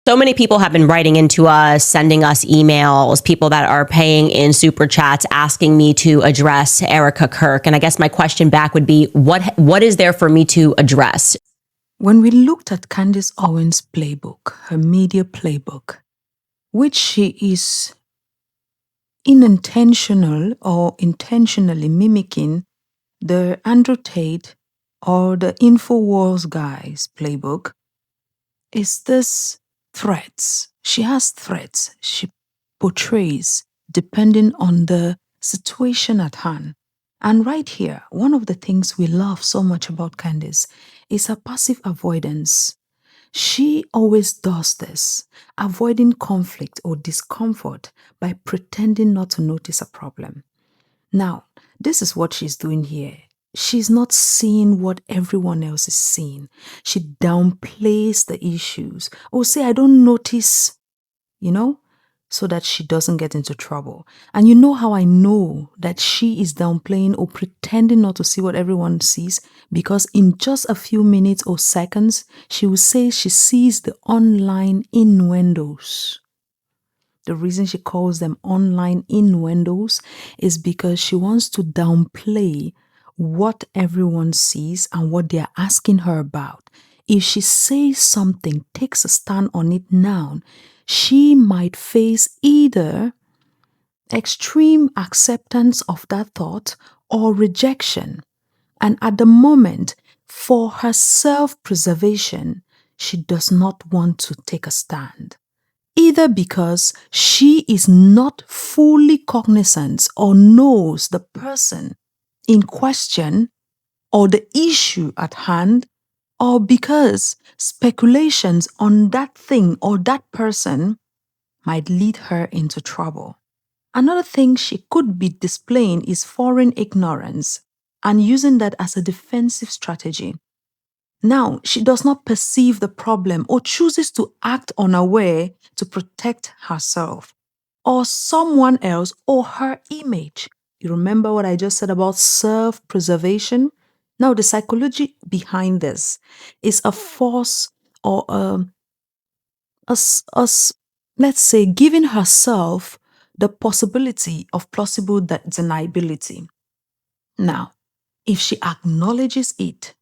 So many people have been writing into us, sending us emails, people that are paying in super chats, asking me to address Erica Kirk. And I guess my question back would be, what is there for me to address? When we looked at Candace Owens' playbook, her media playbook, which she is unintentional or intentionally mimicking the Andrew Tate or the InfoWars guy's playbook, is this threats. She has threats she portrays depending on the situation at hand. And right here, one of the things we love so much about Candace is her passive avoidance. She always does this, avoiding conflict or discomfort by pretending not to notice a problem. Now, this is what she's doing here. She's not seeing what everyone else is seeing. She downplays the issues or say, I don't notice, so that she doesn't get into trouble. And you know how I know that she is downplaying or pretending not to see what everyone sees? Because in just a few minutes or seconds, she will say she sees the online innuendos. The reason she calls them online innuendos is because she wants to downplay what everyone sees and what they're asking her about. If she says something, takes a stand on it now, she might face either extreme acceptance of that thought or rejection. And at the moment, for her self-preservation, she does not want to take a stand. Either because she is not fully cognizant or knows the person in question or the issue at hand, or because speculations on that thing or that person might lead her into trouble. Another thing she could be displaying is foreign ignorance and using that as a defensive strategy. Now, she does not perceive the problem or chooses to act unaware to protect herself or someone else or her image. You remember what I just said about self-preservation? Now, the psychology behind this is a force or let's say, giving herself the possibility of plausible deniability. Now, if she acknowledges it,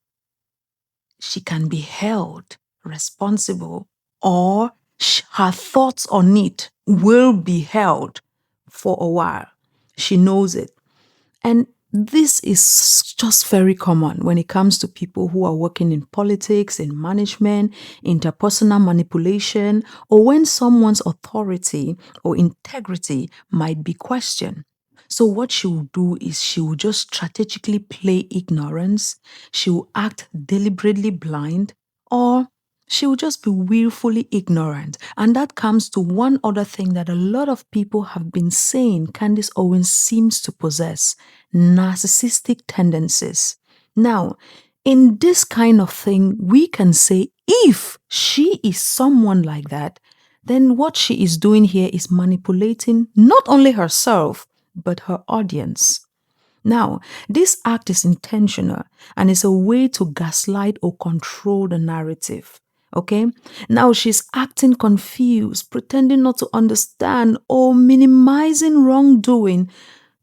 she can be held responsible, or her thoughts on it will be held for a while. She knows it. And this is just very common when it comes to people who are working in politics, in management, interpersonal manipulation, or when someone's authority or integrity might be questioned. So what she will do is she will just strategically play ignorance, she will act deliberately blind, or she will just be willfully ignorant. And that comes to one other thing that a lot of people have been saying Candace Owens seems to possess: narcissistic tendencies. Now, in this kind of thing, we can say if she is someone like that, then what she is doing here is manipulating not only herself, but her audience. Now, this act is intentional and is a way to gaslight or control the narrative. Okay? Now she's acting confused, pretending not to understand, or minimizing wrongdoing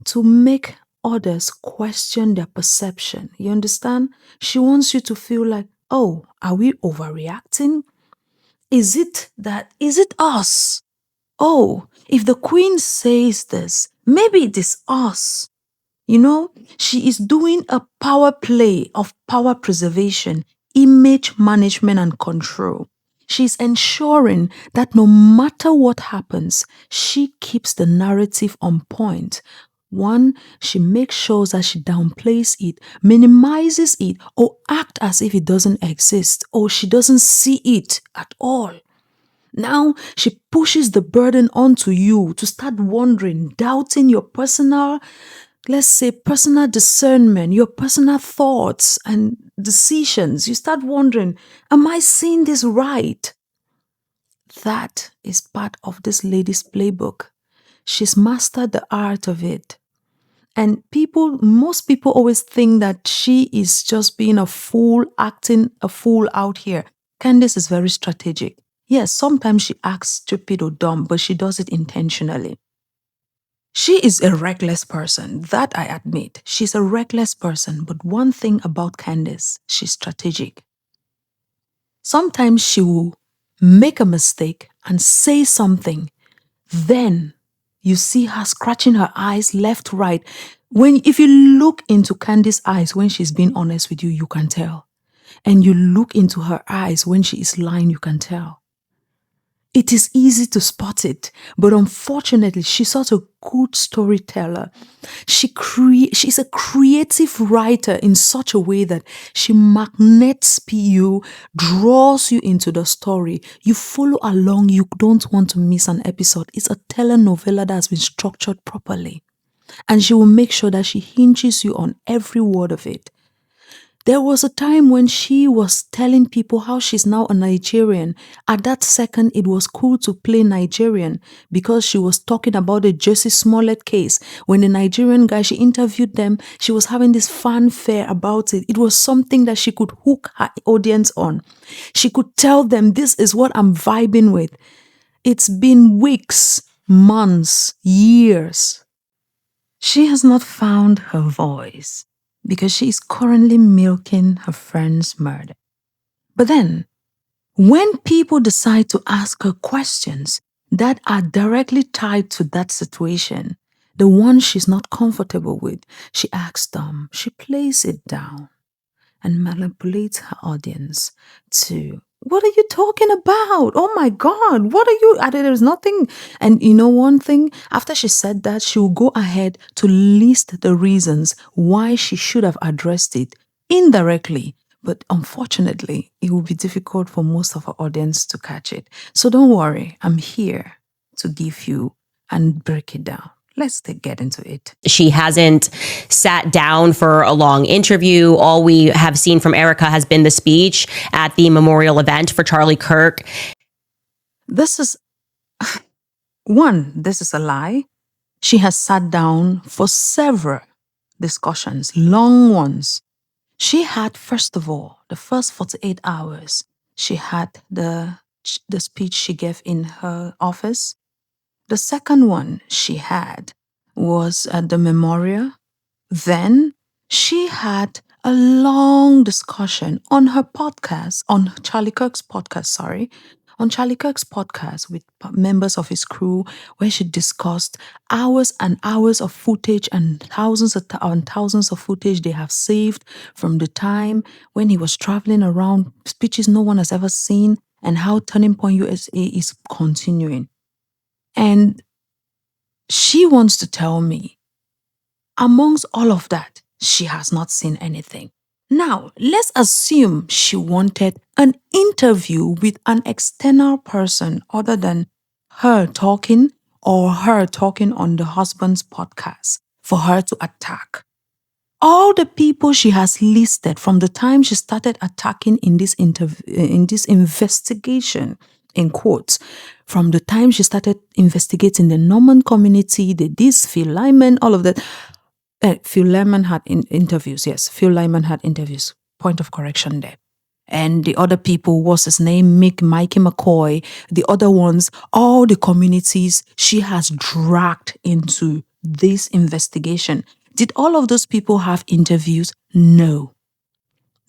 to make others question their perception. You understand? She wants you to feel like, oh, are we overreacting? Is it us? Oh, if the queen says this, maybe it is us. She is doing a power play of power preservation, image management, and control. She's ensuring that no matter what happens, she keeps the narrative on point. One, she makes sure that she downplays it, minimizes it, or act as if it doesn't exist, or she doesn't see it at all. Now she pushes the burden onto you to start wondering, doubting your personal, let's say, personal discernment, your personal thoughts and decisions. You start wondering, am I seeing this right? That is part of this lady's playbook. She's mastered the art of it. And most people always think that she is just being a fool, acting a fool out here. Candace is very strategic. Yes, sometimes she acts stupid or dumb, but she does it intentionally. She is a reckless person, that I admit. She's a reckless person, but one thing about Candace, she's strategic. Sometimes she will make a mistake and say something. Then you see her scratching her eyes left, right. If you look into Candace's eyes when she's being honest with you, you can tell. And you look into her eyes when she is lying, you can tell. It is easy to spot it, but unfortunately, she's such a good storyteller. She's a creative writer in such a way that she magnets you, draws you into the story. You follow along, you don't want to miss an episode. It's a telenovela that has been structured properly. And she will make sure that she hinges you on every word of it. There was a time when she was telling people how she's now a Nigerian. At that second, it was cool to play Nigerian because she was talking about the Jesse Smollett case. When the Nigerian guy, she interviewed them, she was having this fanfare about it. It was something that she could hook her audience on. She could tell them, this is what I'm vibing with. It's been weeks, months, years. She has not found her voice because she is currently milking her friend's murder. But then, when people decide to ask her questions that are directly tied to that situation, the one she's not comfortable with, she acts dumb. She plays it down and manipulates her audience to, what are you talking about? Oh my God, what are you? There's nothing. And you know one thing? After she said that, she will go ahead to list the reasons why she should have addressed it indirectly. But unfortunately, it will be difficult for most of our audience to catch it. So don't worry, I'm here to give you and break it down. Let's get into it. She hasn't sat down for a long interview. All we have seen from Erica has been the speech at the memorial event for Charlie Kirk. This is a lie. She has sat down for several discussions, long ones. She had, first of all, the first 48 hours, she had the speech she gave in her office. The second one she had was at the memorial. Then she had a long discussion on her podcast, on Charlie Kirk's podcast, on Charlie Kirk's podcast with members of his crew, where she discussed hours and hours of footage and thousands of footage they have saved from the time when he was traveling around, speeches no one has ever seen, and how Turning Point USA is continuing. And she wants to tell me, amongst all of that, she has not seen anything. Now, let's assume she wanted an interview with an external person other than her talking or her talking on the husband's podcast for her to attack. All the people she has listed from the time she started attacking in this investigation, in quotes, from the time she started investigating the Norman community, Phil Lyman, all of that. Phil Lyman had interviews. Yes, Phil Lyman had interviews. Point of correction there. And the other people, what's his name? Mikey McCoy, the other ones, all the communities she has dragged into this investigation. Did all of those people have interviews? No.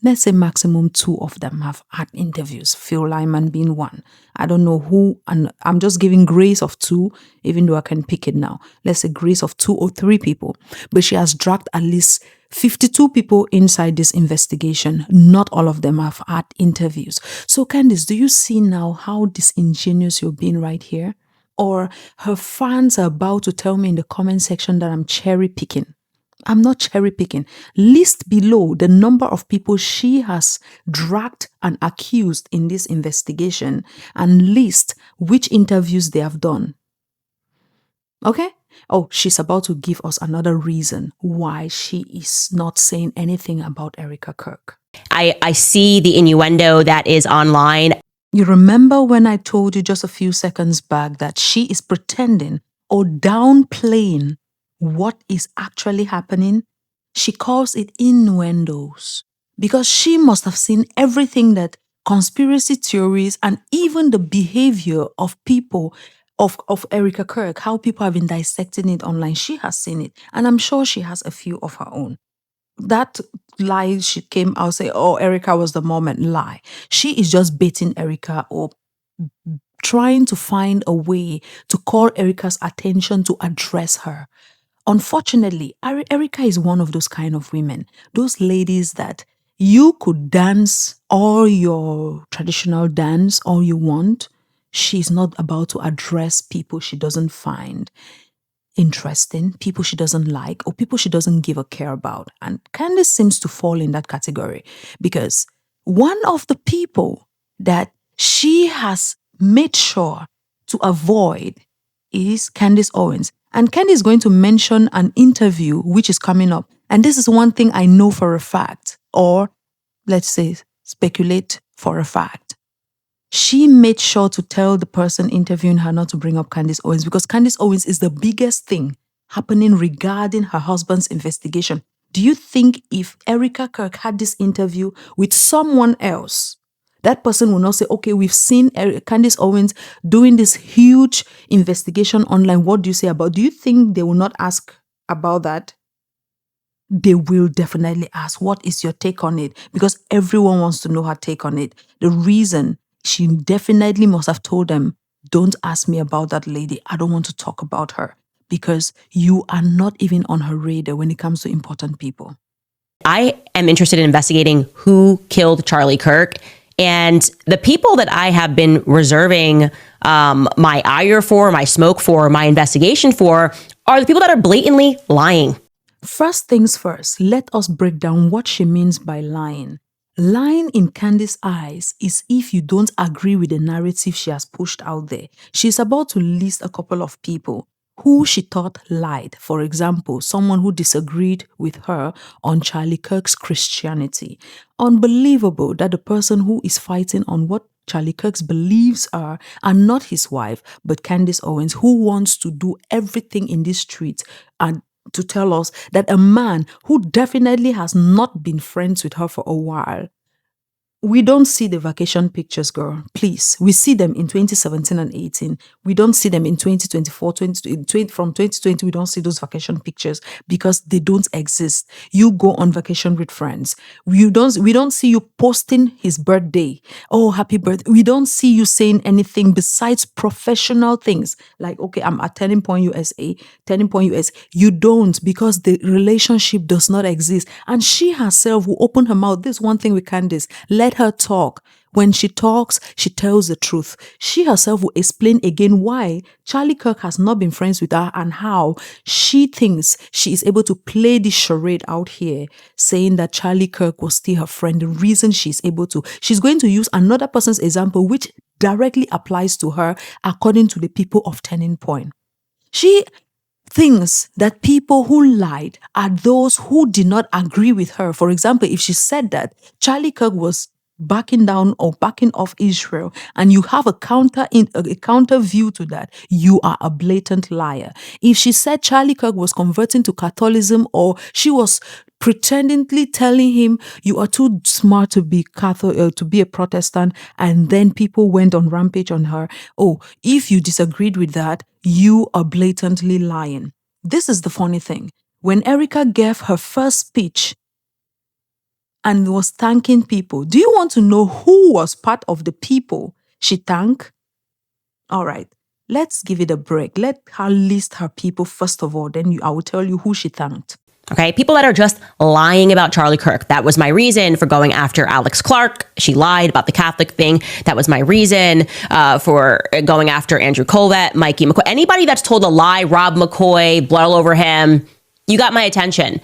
Let's say maximum 2 of them have had interviews, Phil Lyman being one. I don't know who, and I'm just giving grace of 2, even though I can pick it now. Let's say grace of 2 or 3 people. But she has dragged at least 52 people inside this investigation. Not all of them have had interviews. So Candace, do you see now how disingenuous you're being right here? Or her fans are about to tell me in the comment section that I'm cherry picking. I'm not cherry picking. List below the number of people she has dragged and accused in this investigation and list which interviews they have done. Okay? Oh, she's about to give us another reason why she is not saying anything about Erica Kirk. I see the innuendo that is online. You remember when I told you just a few seconds back that she is pretending or downplaying what is actually happening? She calls it innuendos because she must have seen everything that conspiracy theories, and even the behavior of people of Erica Kirk, how people have been dissecting it online. She has seen it, and I'm sure she has a few of her own. That lie she came out say, oh, Erica was the moment lie. She is just baiting Erica up, trying to find a way to call Erica's attention to address her. Unfortunately, Erica is one of those kind of women, those ladies that you could dance all your traditional dance all you want. She's not about to address people she doesn't find interesting, people she doesn't like, or people she doesn't give a care about. And Candace seems to fall in that category because one of the people that she has made sure to avoid is Candace Owens. And Candace is going to mention an interview which is coming up. And this is one thing I know for a fact, or let's say speculate for a fact. She made sure to tell the person interviewing her not to bring up Candace Owens because Candace Owens is the biggest thing happening regarding her husband's investigation. Do you think if Erica Kirk had this interview with someone else, that person will not say, okay, we've seen Candace Owens doing this huge investigation online. What do you say about? Do you think they will not ask about that? They will definitely ask, what is your take on it? Because everyone wants to know her take on it. The reason she definitely must have told them, don't ask me about that lady. I don't want to talk about her because you are not even on her radar when it comes to important people. I am interested in investigating who killed Charlie Kirk. And the people that I have been reserving my ire for, my smoke for, my investigation for are the people that are blatantly lying. First things first, let us break down what she means by lying. Lying in Candace's eyes is if you don't agree with the narrative she has pushed out there. She's about to list a couple of people who she thought lied. For example, someone who disagreed with her on Charlie Kirk's Christianity. Unbelievable that the person who is fighting on what Charlie Kirk's beliefs are not his wife, but Candace Owens, who wants to do everything in this street and to tell us that a man who definitely has not been friends with her for a while. We don't see the vacation pictures, girl. Please. We see them in 2017 and 18. We don't see them in 2024, from 2020, we don't see those vacation pictures because they don't exist. You go on vacation with friends. We don't see you posting his birthday. Oh, happy birthday. We don't see you saying anything besides professional things. Like, okay, I'm at Turning Point USA, Turning Point US. You don't, because the relationship does not exist. And she herself will open her mouth. This one thing with Candace. Let her talk. When she talks, she tells the truth. She herself will explain again why Charlie Kirk has not been friends with her and how she thinks she is able to play this charade out here, saying that Charlie Kirk was still her friend. The reason she's able to, she's going to use another person's example, which directly applies to her according to the people of Turning Point. She thinks that people who lied are those who did not agree with her. For example, if she said that Charlie Kirk was backing down or backing off Israel, and you have a counter view to that, you are a blatant liar. If she said Charlie Kirk was converting to Catholicism, or she was pretendingly telling him you are too smart to be Catholic, to be a Protestant, and then people went on rampage on her. Oh, if you disagreed with that, you are blatantly lying. This is the funny thing. When Erica gave her first speech and was thanking people, do you want to know who was part of the people she thanked? All right, let's give it a break. Let her list her people first of all, then I will tell you who she thanked. Okay, people that are just lying about Charlie Kirk. That was my reason for going after Alex Clark. She lied about the Catholic thing. That was my reason for going after Andrew Colvett, Mikey McCoy. Anybody that's told a lie, Rob McCoy, blood all over him, you got my attention.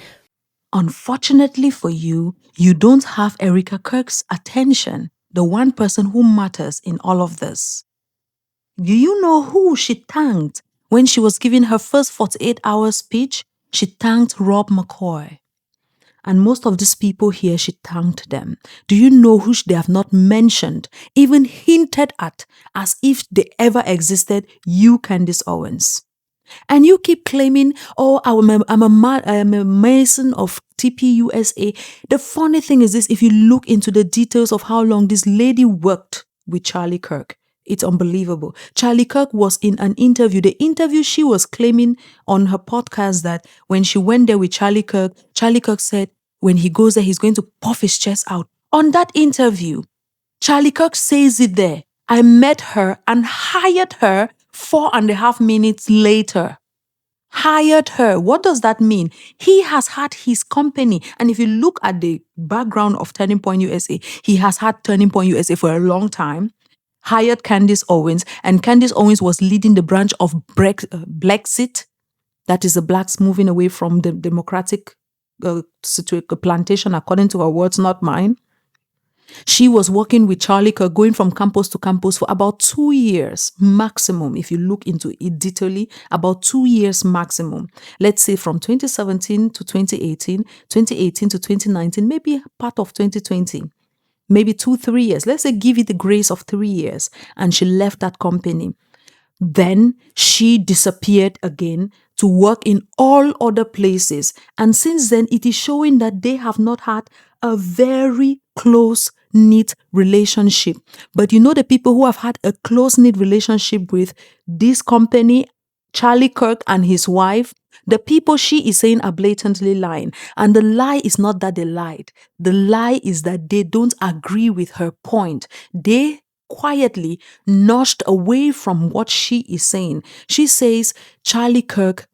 Unfortunately for you, you don't have Erica Kirk's attention, the one person who matters in all of this. Do you know who she thanked when she was giving her first 48-hour speech? She thanked Rob McCoy. And most of these people here, she thanked them. Do you know who they have not mentioned, even hinted at, as if they ever existed? You, Candace Owens. And you keep claiming, oh, I'm a mason of tpusa. The funny thing is this: if you look into the details of how long this lady worked with Charlie Kirk, it's unbelievable. Charlie Kirk was in an interview. The interview, she was claiming on her podcast that when she went there with Charlie Kirk said when he goes there, he's going to puff his chest out. On that interview, Charlie Kirk says it there. I met her and hired her 4.5 minutes later. Hired her. What does that mean? He has had his company. And if you look at the background of Turning Point USA, he has had Turning Point USA for a long time. Hired Candace Owens, and Candace Owens was leading the branch of Brexit. That is the blacks moving away from the democratic plantation, according to her words, not mine. She was working with Charlie Kirk, going from campus to campus for about 2 years maximum. If you look into it detailedly, about 2 years maximum. Let's say from 2017 to 2018, 2018 to 2019, maybe part of 2020, maybe 2, 3 years. Let's say give it the grace of 3 years. And she left that company. Then she disappeared again to work in all other places. And since then, it is showing that they have not had a very close knit relationship. But you know, the people who have had a close knit relationship with this company, Charlie Kirk and his wife, the people she is saying are blatantly lying. And the lie is not that they lied. The lie is that they don't agree with her point. They quietly nudged away from what she is saying. She says Charlie Kirk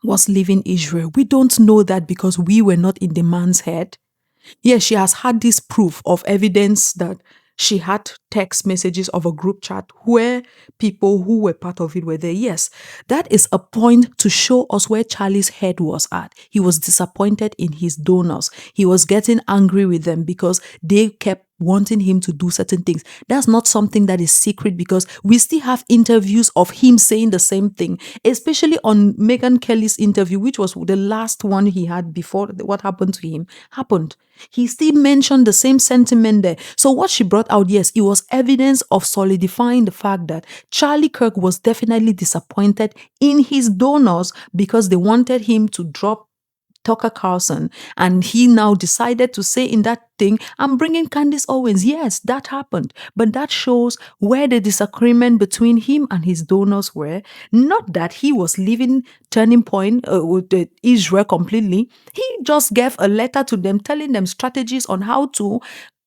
was leaving Israel. We don't know that because we were not in the man's head. Yes, she has had this proof of evidence that she had text messages of a group chat where people who were part of it were there. Yes, that is a point to show us where Charlie's head was at. He was disappointed in his donors. He was getting angry with them because they kept wanting him to do certain things. That's not something that is secret because we still have interviews of him saying the same thing, especially on Meghan Kelly's interview, which was the last one he had before what happened to him happened. He still mentioned the same sentiment there. So what she brought out, yes, it was evidence of solidifying the fact that Charlie Kirk was definitely disappointed in his donors because they wanted him to drop Tucker Carlson, and he now decided to say in that thing, I'm bringing Candace Owens. Yes, that happened. But that shows where the disagreement between him and his donors were. Not that he was leaving Turning Point with Israel completely. He just gave a letter to them telling them strategies on how to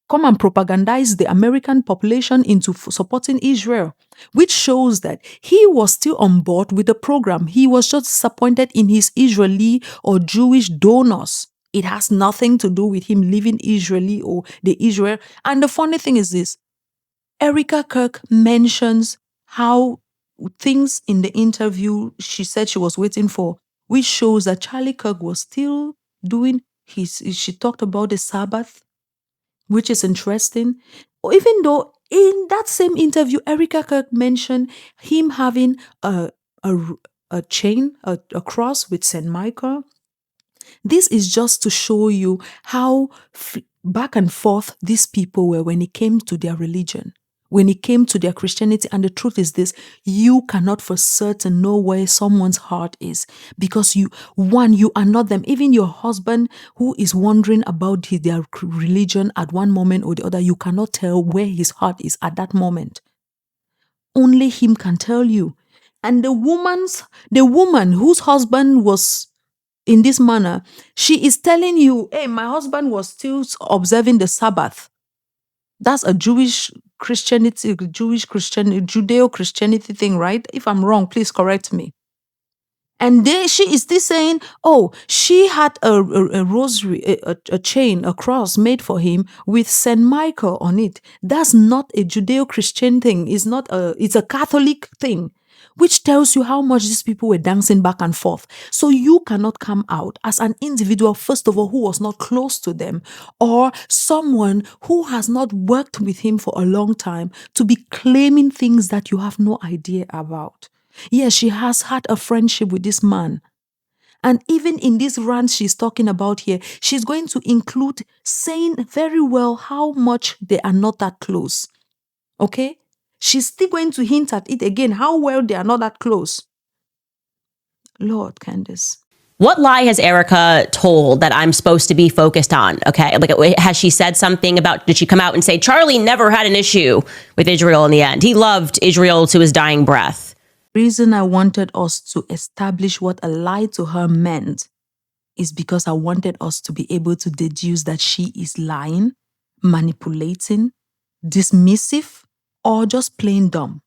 come and propagandize the American population into supporting Israel, which shows that he was still on board with the program. He was just disappointed in his Israeli or Jewish donors. It has nothing to do with him leaving Israeli or the Israel. And the funny thing is this, Erica Kirk mentions how things in the interview she said she was waiting for, which shows that Charlie Kirk was still doing she talked about the Sabbath, which is interesting. Even though in that same interview, Erica Kirk mentioned him having a, a chain, a cross with St. Michael. This is just to show you how back and forth these people were when it came to their religion, when it came to their Christianity. And the truth is this, you cannot for certain know where someone's heart is because you are not them. Even your husband who is wondering about their religion at one moment or the other, you cannot tell where his heart is at that moment. Only him can tell you. And the woman whose husband was in this manner, she is telling you, hey, my husband was still observing the Sabbath. That's a Judeo-Christianity thing, right? If I'm wrong, please correct me. And then she is still saying, oh, she had a rosary, a chain, a cross made for him with St. Michael on it. That's not a Judeo-Christian thing. It's a Catholic thing, which tells you how much these people were dancing back and forth. So you cannot come out as an individual, first of all, who was not close to them, or someone who has not worked with him for a long time, to be claiming things that you have no idea about. Yes, she has had a friendship with this man. And even in this rant she's talking about here, she's going to include saying very well how much they are not that close. Okay? She's still going to hint at it again, how well they are not that close. Lord, Candace. What lie has Erica told that I'm supposed to be focused on? Okay. Like, has she said something about, did she come out and say, Charlie never had an issue with Israel in the end? He loved Israel to his dying breath. Reason I wanted us to establish what a lie to her meant is because I wanted us to be able to deduce that she is lying, manipulating, dismissive, or just plain dumb.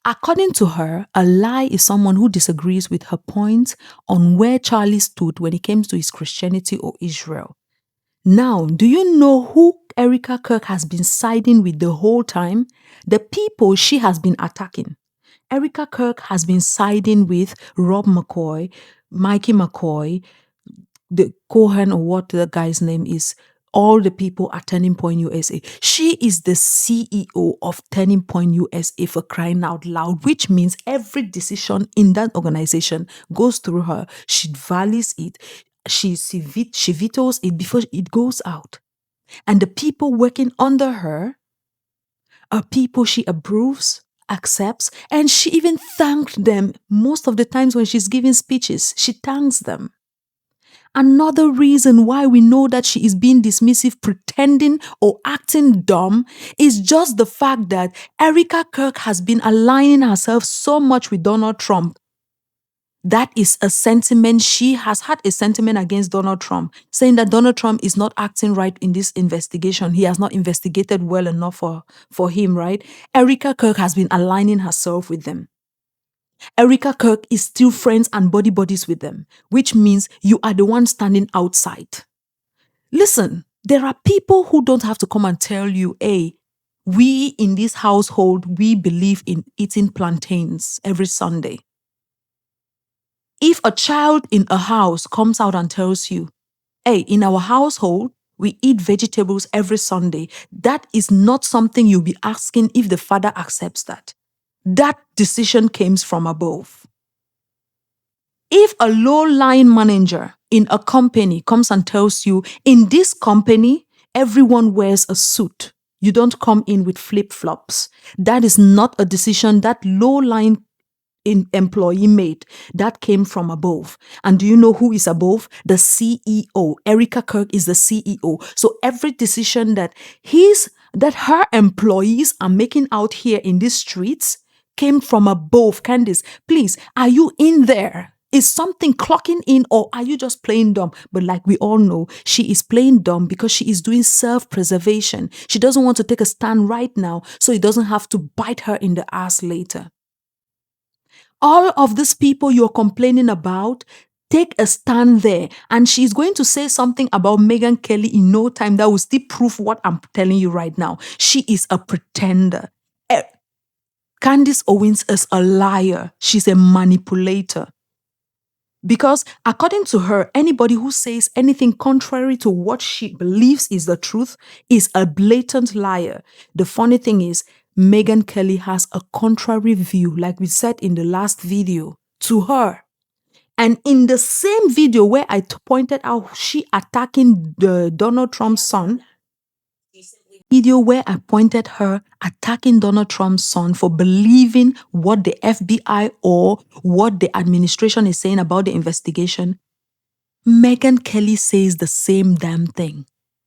According to her, a lie is someone who disagrees with her point on where Charlie stood when it came to his Christianity or Israel. Now, do you know who Erica Kirk has been siding with the whole time? The people she has been attacking. Erica Kirk has been siding with Rob McCoy, Mikey McCoy, the Cohen, or what the guy's name is, all the people at Turning Point USA. She is the CEO of Turning Point USA, for crying out loud, which means every decision in that organization goes through her. She values it. She vetoes it before it goes out. And the people working under her are people she approves, accepts, and she even thanked them most of the times when she's giving speeches. She thanks them. Another reason why we know that she is being dismissive, pretending, or acting dumb is just the fact that Erica Kirk has been aligning herself so much with Donald Trump. That is a sentiment. She has had a sentiment against Donald Trump, saying that Donald Trump is not acting right in this investigation. He has not investigated well enough for him, right? Erica Kirk has been aligning herself with them. Erica Kirk is still friends and buddies with them, which means you are the one standing outside. Listen, there are people who don't have to come and tell you, hey, we in this household, we believe in eating plantains every Sunday. If a child in a house comes out and tells you, hey, in our household, we eat vegetables every Sunday, that is not something you'll be asking if the father accepts that. That decision came from above. If a low-lying manager in a company comes and tells you, in this company, everyone wears a suit, you don't come in with flip-flops, that is not a decision that low-lying employee made. That came from above. And do you know who is above? The CEO. Erica Kirk is the CEO. So every decision that her employees are making out here in these streets came from above. Candace, please, are you in there? Is something clocking in, or are you just playing dumb? But like we all know, she is playing dumb because she is doing self-preservation. She doesn't want to take a stand right now, so it doesn't have to bite her in the ass later. All of these people you're complaining about, take a stand there. And she's going to say something about Megyn Kelly in no time that will still prove what I'm telling you right now. She is a pretender. Candace Owens is a liar. She's a manipulator. Because according to her, anybody who says anything contrary to what she believes is the truth is a blatant liar. The funny thing is, Megyn Kelly has a contrary view, like we said in the last video, to her. And in the same video where I pointed out she attacking Donald Trump's son, video where I pointed her attacking Donald Trump's son for believing what the FBI or what the administration is saying about the investigation, Megyn Kelly says the same damn thing.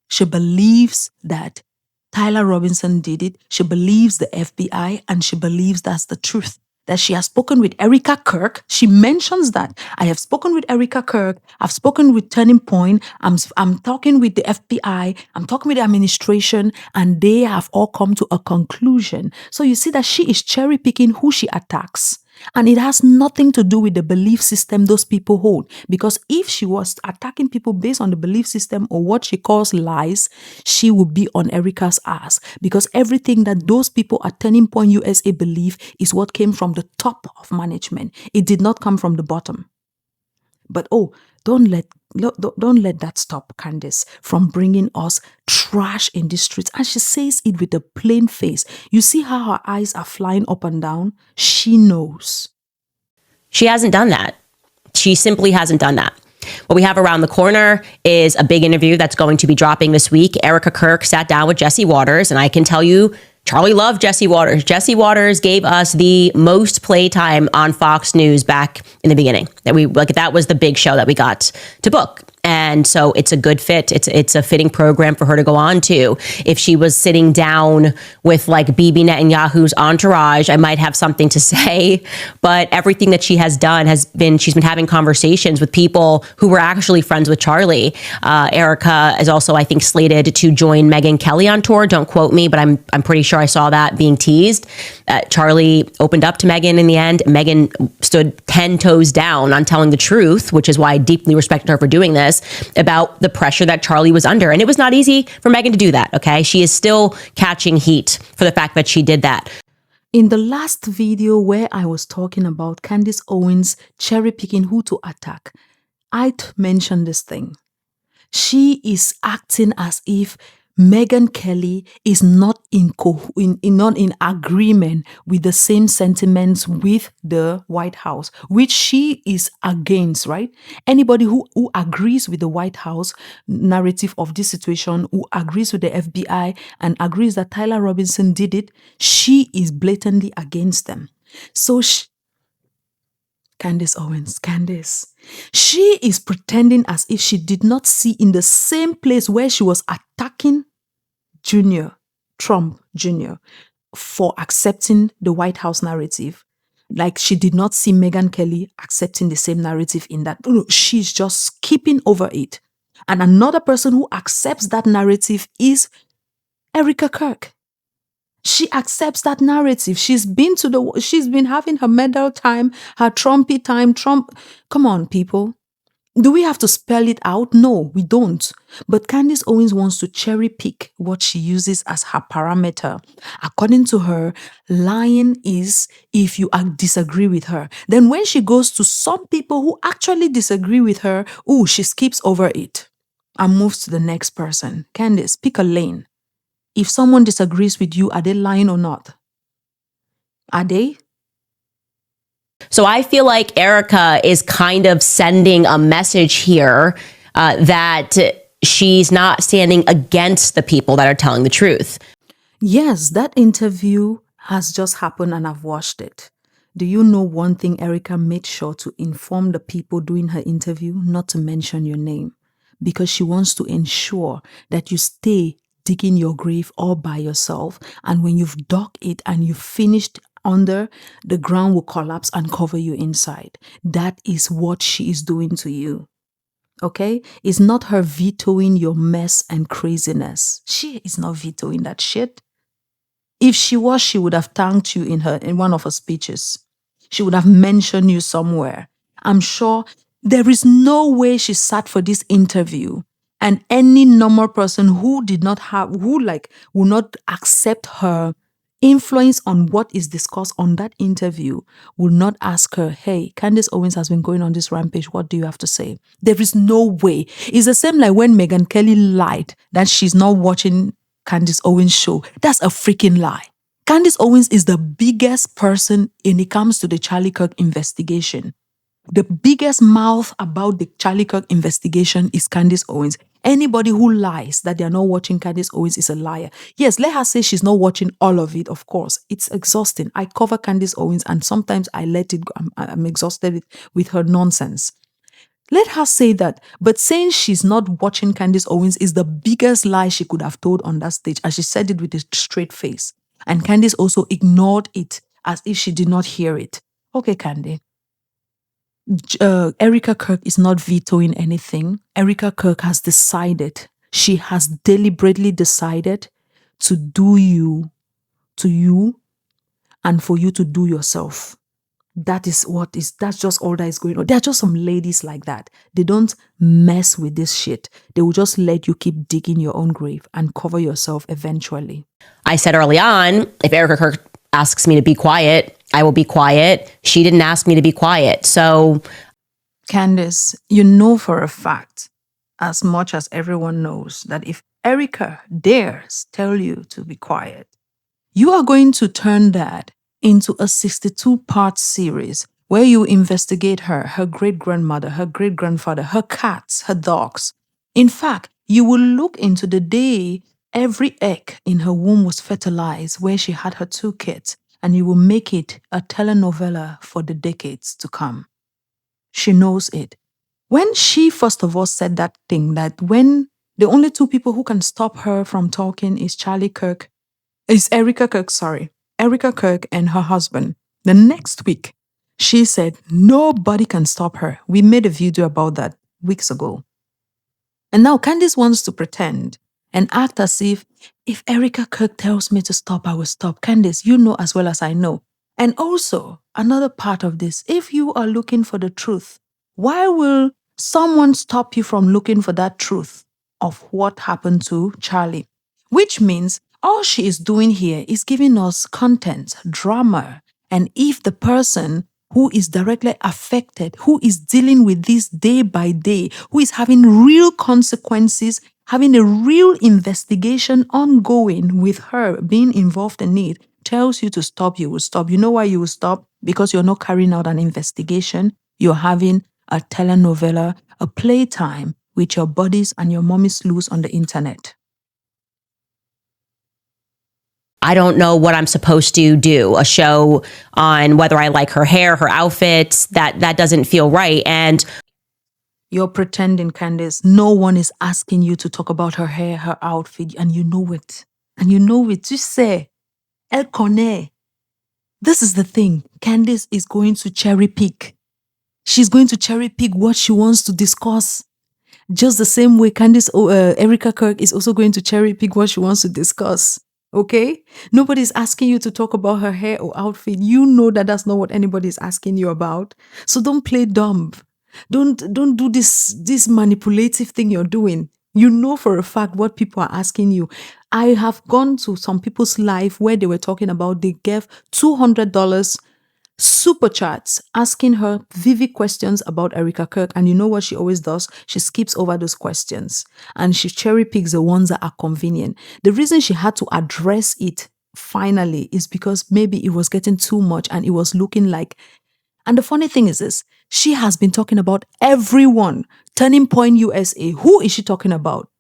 She believes that Tyler Robinson did it. She believes the FBI, and she believes that's the truth. That she has spoken with Erica Kirk. She mentions that. I have spoken with Erica Kirk. I've spoken with Turning Point. I'm talking with the FBI. I'm talking with the administration, and they have all come to a conclusion. So you see that she is cherry picking who she attacks. And it has nothing to do with the belief system those people hold. Because if she was attacking people based on the belief system or what she calls lies, she would be on Erica's ass. Because everything that those people at Turning Point USA believe is what came from the top of management. It did not come from the bottom. But don't let that stop Candace from bringing us trash in the streets. And she says it with a plain face. You see how her eyes are flying up and down? She knows. She hasn't done that. She simply hasn't done that. What we have around the corner is a big interview that's going to be dropping this week. Erica Kirk sat down with Jesse Waters, and I can tell you Charlie loved Jesse Waters. Jesse Waters gave us the most playtime on Fox News back in the beginning. That was the big show that we got to book. And so it's a good fit. It's a fitting program for her to go on to. If she was sitting down with like Bibi Netanyahu's entourage, I might have something to say. But everything that she has done she's been having conversations with people who were actually friends with Charlie. Erica is also, I think, slated to join Megyn Kelly on tour. Don't quote me, but I'm pretty sure I saw that being teased. Charlie opened up to Megyn in the end. Megyn stood 10 toes down on telling the truth, which is why I deeply respect her for doing this, about the pressure that Charlie was under. And it was not easy for Megyn to do that, okay? She is still catching heat for the fact that she did that. In the last video where I was talking about Candace Owens cherry picking who to attack, I mentioned this thing. She is acting as if Megyn Kelly is not not in agreement with the same sentiments with the White House, which she is against, right? Anybody who agrees with the White House narrative of this situation, who agrees with the FBI and agrees that Tyler Robinson did it, she is blatantly against them. So Candace Owens, she is pretending as if she did not see in the same place where she was attacking Trump Jr. for accepting the White House narrative. Like she did not see Megyn Kelly accepting the same narrative in that. No, she's just skipping over it. And another person who accepts that narrative is Erica Kirk. She accepts that narrative. She's been having her medal time, her Trumpy time. Come on, people. Do we have to spell it out? No, we don't. But Candace Owens wants to cherry pick what she uses as her parameter. According to her, lying is if you disagree with her. Then when she goes to some people who actually disagree with her, she skips over it and moves to the next person. Candace, pick a lane. If someone disagrees with you, are they lying or not? Are they? So I feel like Erica is kind of sending a message here that she's not standing against the people that are telling the truth. Yes, that interview has just happened and I've watched it. Do you know one thing Erica made sure to inform the people doing her interview not to mention your name? Because she wants to ensure that you stay digging your grave all by yourself, and when you've dug it and you've finished under, the ground will collapse and cover you inside. That is what she is doing to you. Okay? It's not her vetoing your mess and craziness. She is not vetoing that shit. If she was, she would have thanked you in one of her speeches. She would have mentioned you somewhere. I'm sure there is no way she sat for this interview and any normal person who will not accept her influence on what is discussed on that interview will not ask her, hey, Candace Owens has been going on this rampage. What do you have to say? There is no way. It's the same like when Megyn Kelly lied that she's not watching Candace Owens' show. That's a freaking lie. Candace Owens is the biggest person when it comes to the Charlie Kirk investigation. The biggest mouth about the Charlie Kirk investigation is Candace Owens. Anybody who lies that they are not watching Candace Owens is a liar. Yes, let her say she's not watching all of it, of course. It's exhausting. I cover Candace Owens and sometimes I let it go. I'm exhausted with her nonsense. Let her say that. But saying she's not watching Candace Owens is the biggest lie she could have told on that stage. And she said it with a straight face. And Candace also ignored it as if she did not hear it. Okay, Candy. Erica Kirk is not vetoing anything. Erica Kirk has decided, she has deliberately decided to do you to you and for you to do yourself. That's just all that is going on. There are just some ladies like that. They don't mess with this shit. They will just let you keep digging your own grave and cover yourself eventually. I said early on, if Erica Kirk asks me to be quiet, I will be quiet. She didn't ask me to be quiet. So, Candace, you know for a fact, as much as everyone knows, that if Erica dares tell you to be quiet, you are going to turn that into a 62-part series where you investigate her great-grandmother, her great-grandfather, her cats, her dogs. In fact, you will look into the day Every egg in her womb was fertilized where she had her 2 kids, and you will make it a telenovela for the decades to come. She knows it. When she first of all said that thing, that when the only 2 people who can stop her from talking is Erica Kirk, sorry, Erica Kirk and her husband. The next week, she said, nobody can stop her. We made a video about that weeks ago. And now Candace wants to pretend and act as if Erica Kirk tells me to stop, I will stop. Candace, you know as well as I know. And also, another part of this, if you are looking for the truth, why will someone stop you from looking for that truth of what happened to Charlie? Which means all she is doing here is giving us content, drama. And if the person who is directly affected, who is dealing with this day by day, who is having real consequences, having a real investigation ongoing with her being involved in it, tells you to stop, you will stop. You know why you will stop? Because you're not carrying out an investigation. You're having a telenovela, a playtime with your buddies and your mommy sleuths on the internet. I don't know what I'm supposed to do. A show on whether I like her hair, her outfits, that doesn't feel right. And you're pretending, Candace. No one is asking you to talk about her hair, her outfit, and you know it. And you know it. Just say, Elle connaît. This is the thing. Candace is going to cherry pick. She's going to cherry pick what she wants to discuss. Just the same way Erica Kirk is also going to cherry pick what she wants to discuss. Okay? Nobody's asking you to talk about her hair or outfit. You know that that's not what anybody is asking you about. So don't play dumb. Don't do this manipulative thing you're doing. You know for a fact what people are asking you. I have gone to some people's life where they were talking about they gave $200 super chats asking her vivid questions about Erica Kirk. And you know what she always does? She skips over those questions and she cherry picks the ones that are convenient. The reason she had to address it finally is because maybe it was getting too much and it was looking like. And the funny thing is this, she has been talking about everyone. Turning Point USA. Who is she talking about?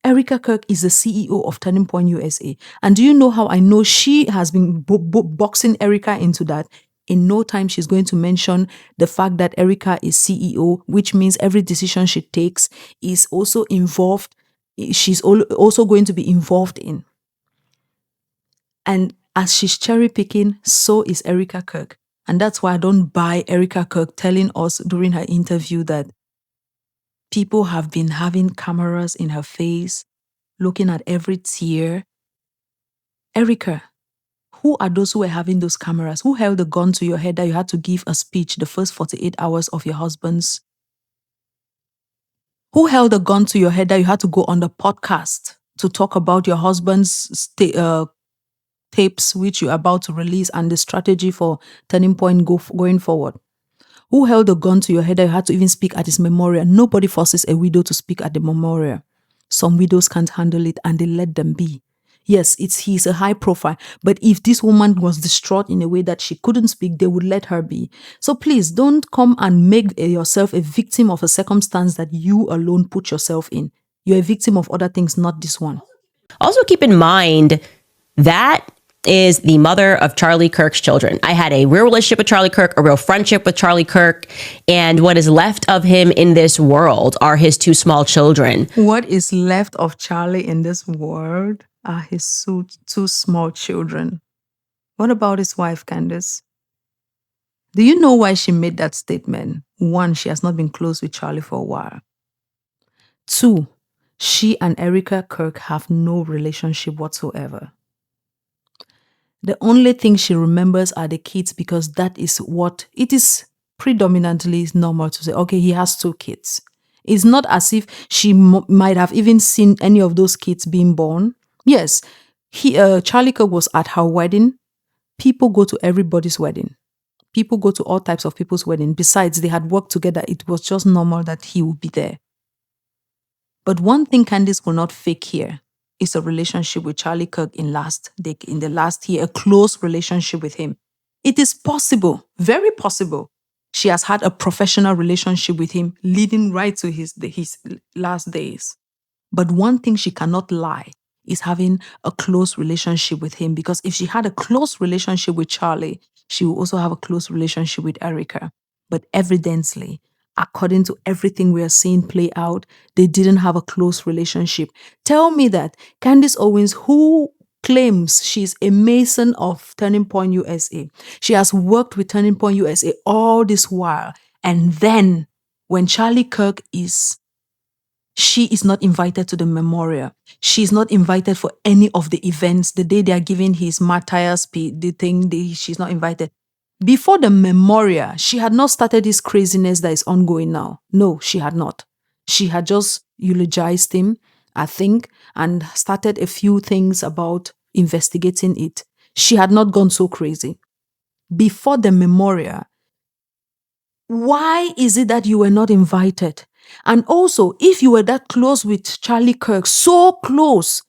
Erica Kirk is the CEO of Turning Point USA. And do you know how I know she has been boxing Erica into that? In no time, she's going to mention the fact that Erica is CEO, which means every decision she takes is also involved. She's also going to be involved in. And as she's cherry picking, so is Erica Kirk. And that's why I don't buy Erica Kirk telling us during her interview that people have been having cameras in her face, looking at every tear. Erica, who are those who were having those cameras? Who held a gun to your head that you had to give a speech the first 48 hours of your husband's? Who held a gun to your head that you had to go on the podcast to talk about your husband's tapes which you're about to release and the strategy for Turning Point going forward? Who held a gun to your head that you had to even speak at his memorial? Nobody forces a widow to speak at the memorial. Some widows can't handle it and they let them be. Yes, he's a high profile, but if this woman was distraught in a way that she couldn't speak, they would let her be. So please don't come and make yourself a victim of a circumstance that you alone put yourself in. You're a victim of other things, not this one. Also keep in mind that is the mother of Charlie Kirk's children. I had a real relationship with Charlie Kirk, a real friendship with Charlie Kirk, and what is left of him in this world are his 2 small children. What is left of Charlie in this world are his 2 small children. What about his wife, Candace? Do you know why she made that statement? 1, she has not been close with Charlie for a while. 2, she and Erica Kirk have no relationship whatsoever. The only thing she remembers are the kids because that is what it is predominantly normal to say, okay, he has 2 kids. It's not as if she might have even seen any of those kids being born. Yes, Charlie Kirk was at her wedding. People go to everybody's wedding. People go to all types of people's wedding. Besides, they had worked together. It was just normal that he would be there. But one thing Candace will not fake here is a relationship with Charlie Kirk in the last year, a close relationship with him. It is possible, very possible. She has had a professional relationship with him leading right to his last days. But one thing she cannot lie is having a close relationship with him. Because if she had a close relationship with Charlie, she will also have a close relationship with Erica. But evidently, according to everything we are seeing play out, they didn't have a close relationship. Tell me that Candace Owens, who claims she's a mason of Turning Point USA, she has worked with Turning Point USA all this while, and then when Charlie Kirk she is not invited to the memorial. She's not invited for any of the events. The day they are giving his martyrs, she's not invited. Before the memorial, she had not started this craziness that is ongoing now. No, she had not. She had just eulogized him, I think, and started a few things about investigating it. She had not gone so crazy. Before the memorial, why is it that you were not invited? And also, if you were that close with Charlie Kirk, so close,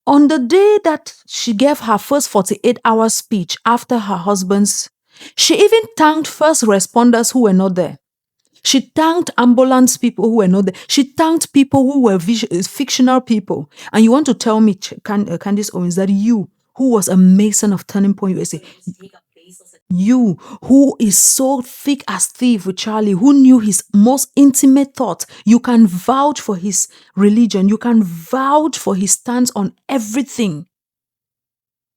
on the day that she gave her first 48-hour speech after her husband's, she even thanked first responders who were not there. She thanked ambulance people who were not there. She thanked people who were fictional people. And you want to tell me, Candace Owens, that you, who was a mason of Turning Point USA, you, who is so thick as thief with Charlie, who knew his most intimate thoughts, you can vouch for his religion. You can vouch for his stance on everything.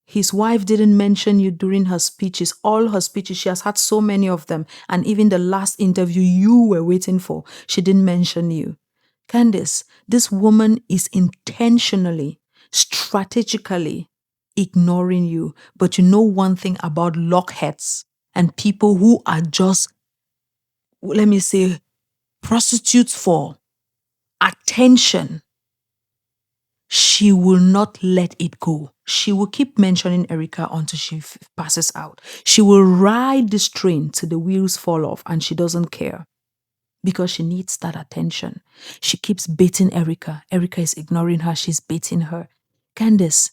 His wife didn't mention you during her speeches. All her speeches, she has had so many of them. And even the last interview you were waiting for, she didn't mention you. Candace, this woman is intentionally, strategically ignoring you. But you know one thing about lockheads and people who are just, let me say, prostitutes for attention. She will not let it go. She will keep mentioning Erica until she passes out. She will ride this train till the wheels fall off, and she doesn't care because she needs that attention. She keeps baiting Erica. Erica is ignoring her. She's baiting her. Candace,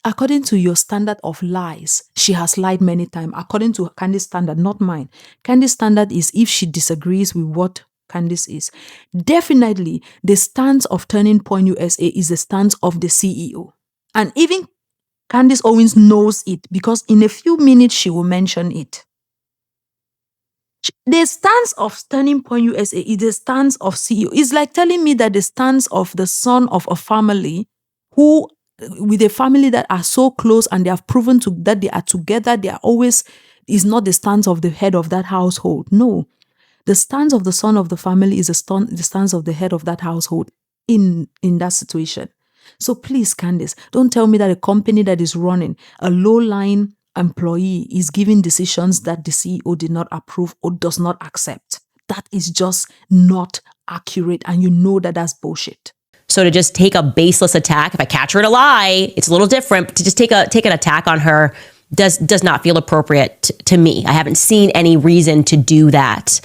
according to your standard of lies, she has lied many times. According to Candace standard, not mine. Candace standard is if she disagrees with what Candace is. Definitely, the stance of Turning Point USA is the stance of the CEO. And even Candace Owens knows it because in a few minutes she will mention it. The stance of Turning Point USA is the stance of CEO. It's like telling me that the stance of the son of a family with a family that are so close and they have proven that they are together, they are always, is not the stance of the head of that household. No. The stance of the son of the family is the stance of the head of that household in that situation. So please, Candace, don't tell me that a company that is running a low-line employee is giving decisions that the CEO did not approve or does not accept. That is just not accurate, and you know that that's bullshit. So to just take a baseless attack, if I catch her in a lie, it's a little different. But to just take an attack on her does not feel appropriate to me. I haven't seen any reason to do that.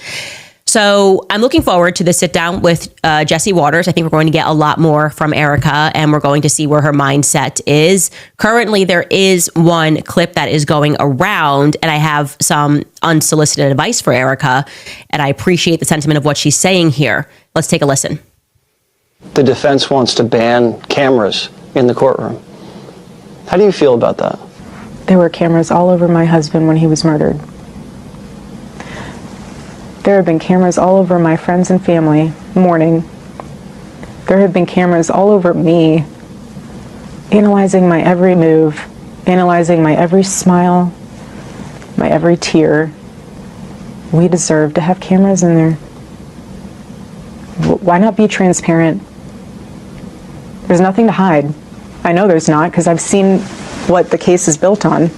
So I'm looking forward to the sit down with Jesse Waters. I think we're going to get a lot more from Erica, and we're going to see where her mindset is. Currently, there is one clip that is going around, and I have some unsolicited advice for Erica, and I appreciate the sentiment of what she's saying here. Let's take a listen. The defense wants to ban cameras in the courtroom. How do you feel about that? There were cameras all over my husband when he was murdered. There have been cameras all over my friends and family mourning. There have been cameras all over me, analyzing my every move, analyzing my every smile, my every tear. We deserve to have cameras in there. Why not be transparent? There's nothing to hide. I know there's not, because I've seen what the case is built on.